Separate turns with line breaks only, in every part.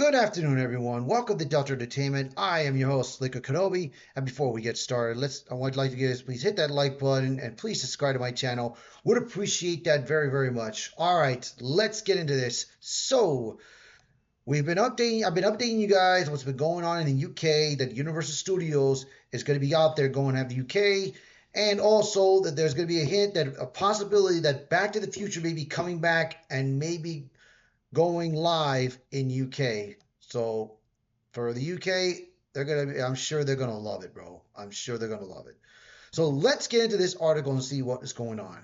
Good afternoon, everyone. Welcome to Delta Entertainment. I am your host, Liquor Kenobi. And before we get started, I would like to get us please hit that like button and please subscribe to my channel. Would appreciate that very, very much. All right, let's get into this. I've been updating you guys what's been going on in the UK, that Universal Studios is going to be out there going to have the UK, and also that there's going to be a possibility that Back to the Future may be coming back and maybe going live in UK. So for the UK, I'm sure they're gonna love it, bro. I'm sure they're gonna love it. So let's get into this article and see what is going on.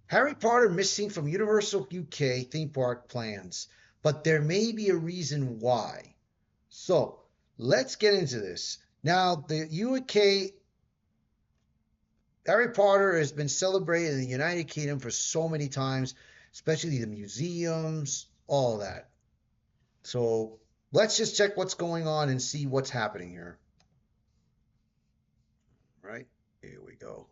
Harry Potter missing from Universal UK theme park plans, but there may be a reason why. So let's get into this. Now, the UK Harry Potter has been celebrated in the United Kingdom for so many times, especially the museums, all that. So let's just check what's going on and see what's happening here. Right? Here we go.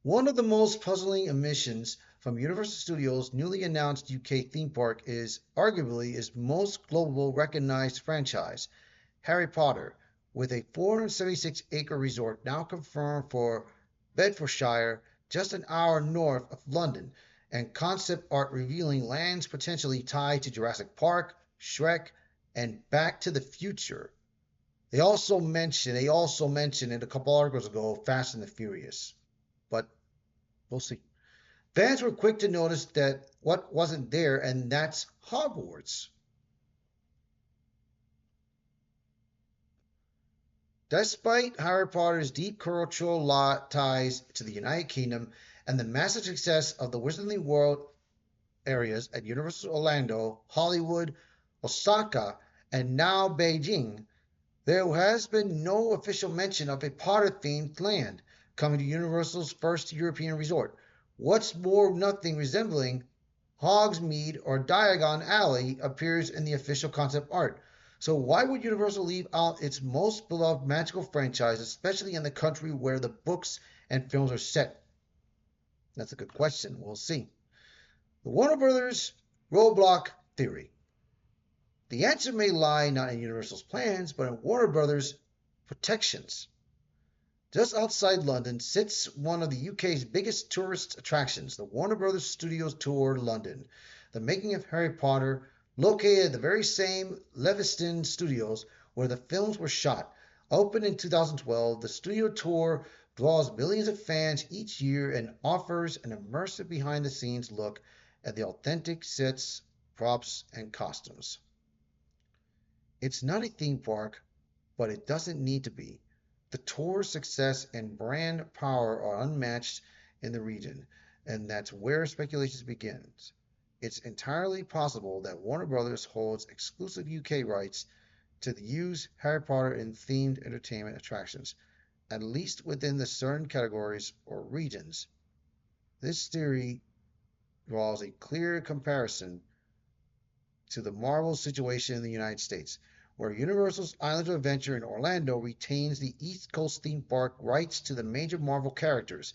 One of the most puzzling omissions from Universal Studios' newly announced UK theme park is arguably its most global recognized franchise, Harry Potter, with a 476-acre resort now confirmed for Bedfordshire, just an hour north of London, and concept art revealing lands potentially tied to Jurassic Park, Shrek, and Back to the Future. They also mentioned in a couple articles ago Fast and the Furious, but we'll see. Fans were quick to notice that what wasn't there, and that's Hogwarts. Despite Harry Potter's deep cultural ties to the United Kingdom and the massive success of the Wizarding World areas at Universal Orlando, Hollywood, Osaka, and now Beijing, there has been no official mention of a Potter-themed land coming to Universal's first European resort. What's more, nothing resembling Hogsmeade or Diagon Alley appears in the official concept art. So why would Universal leave out its most beloved magical franchise, especially in the country where the books and films are set? That's a good question. We'll see. The Warner Brothers roadblock theory. The answer may lie not in Universal's plans, but in Warner Brothers' protections. Just outside London sits one of the UK's biggest tourist attractions, the Warner Brothers Studios Tour London. The making of Harry Potter, located at the very same Leviston Studios where the films were shot. Opened in 2012, the studio tour draws millions of fans each year and offers an immersive behind-the-scenes look at the authentic sets, props, and costumes. It's not a theme park, but it doesn't need to be. The tour's success and brand power are unmatched in the region, and that's where speculations begins. It's entirely possible that Warner Brothers holds exclusive UK rights to use Harry Potter in themed entertainment attractions, at least within the certain categories or regions. This theory draws a clear comparison to the Marvel situation in the United States, where Universal's Islands of Adventure in Orlando retains the East Coast theme park rights to the major Marvel characters.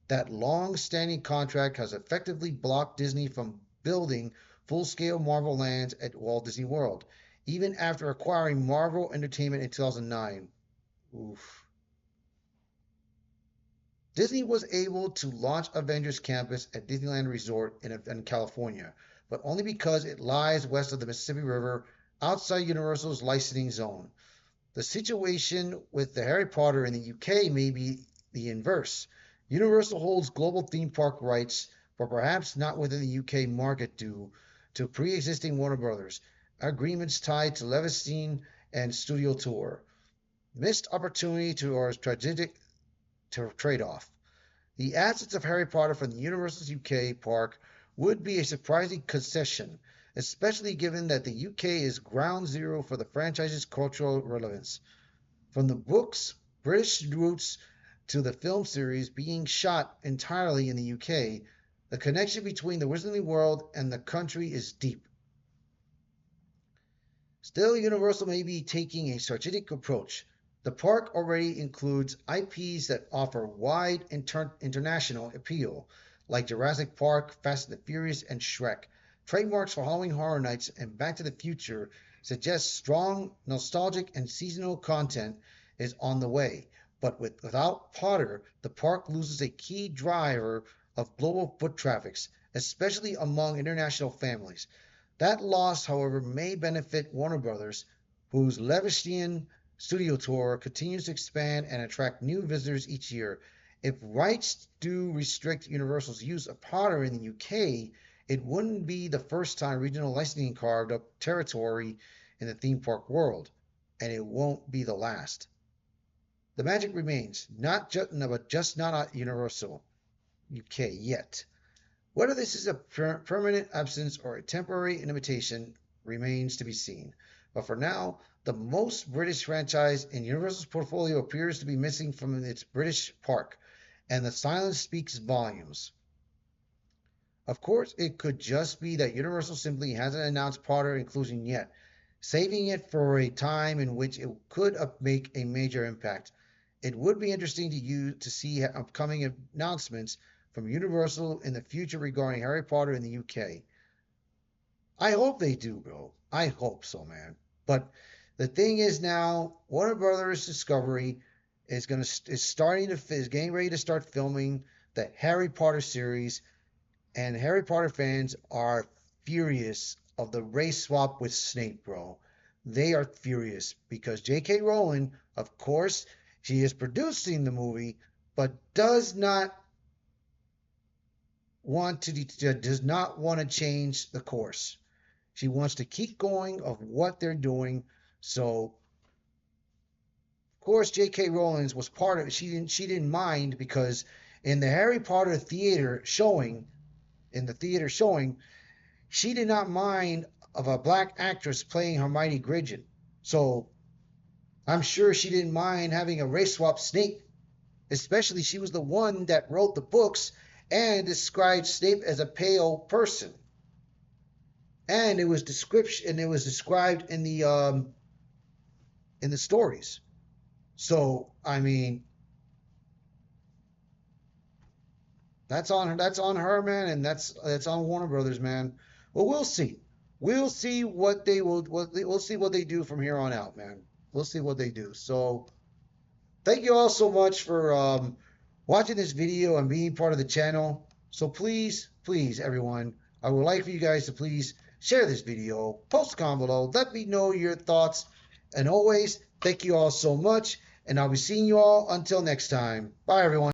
That long-standing contract has effectively blocked Disney from building full-scale Marvel lands at Walt Disney World, even after acquiring Marvel Entertainment in 2009. Oof. Disney was able to launch Avengers Campus at Disneyland Resort in California, but only because it lies west of the Mississippi River outside Universal's licensing zone. The situation with the Harry Potter in the UK may be the inverse. Universal holds global theme park rights, but perhaps not within the UK market due to pre-existing Warner Brothers agreements tied to Leviston and Studio Tour. Missed opportunity to or strategic trade-off. The assets of Harry Potter from the Universal's UK park would be a surprising concession, especially given that the UK is ground zero for the franchise's cultural relevance. From the book's British roots to the film series being shot entirely in the UK, the connection between the Wizarding World and the country is deep. Still, Universal may be taking a strategic approach. The park already includes IPs that offer wide international appeal, like Jurassic Park, Fast and the Furious, and Shrek. trademarks for Halloween Horror Nights and Back to the Future suggest strong, nostalgic, and seasonal content is on the way. But without Potter, the park loses a key driver of global foot traffic, especially among international families. That loss, however, may benefit Warner Brothers, whose Levishtian studio tour continues to expand and attract new visitors each year. If rights do restrict Universal's use of Potter in the UK, it wouldn't be the first time regional licensing carved up territory in the theme park world, and it won't be the last. The magic remains, just not at Universal UK yet. Whether this is a permanent absence or a temporary invitation remains to be seen. But for now, the most British franchise in Universal's portfolio appears to be missing from its British park, and the silence speaks volumes. Of course, it could just be that Universal simply hasn't announced Potter inclusion yet, saving it for a time in which it could make a major impact. It would be interesting to see upcoming announcements from Universal in the future regarding Harry Potter in the UK. I hope they do, bro. I hope so, man. But the thing is now, Warner Brothers Discovery is getting ready to start filming the Harry Potter series, and Harry Potter fans are furious of the race swap with Snape, bro. They are furious because J.K. Rowling, of course, she is producing the movie, but does not want to change the course. She wants to keep going of what they're doing. So, of course, J.K. Rowling was part of it. She didn't mind because in the Harry Potter theater showing, she did not mind of a black actress playing Hermione Granger. So I'm sure she didn't mind having a race swap Snape, especially she was the one that wrote the books and described Snape as a pale person. And it was described in the stories. So I mean, that's on her, man, and that's on Warner Brothers, man. Well, we'll see. We'll see we'll see what they do from here on out, man. We'll see what they do. So thank you all so much for watching this video and being part of the channel. So please, everyone, I would like for you guys to please share this video, post a comment below, let me know your thoughts, and always, thank you all so much, and I'll be seeing you all until next time. Bye, everyone.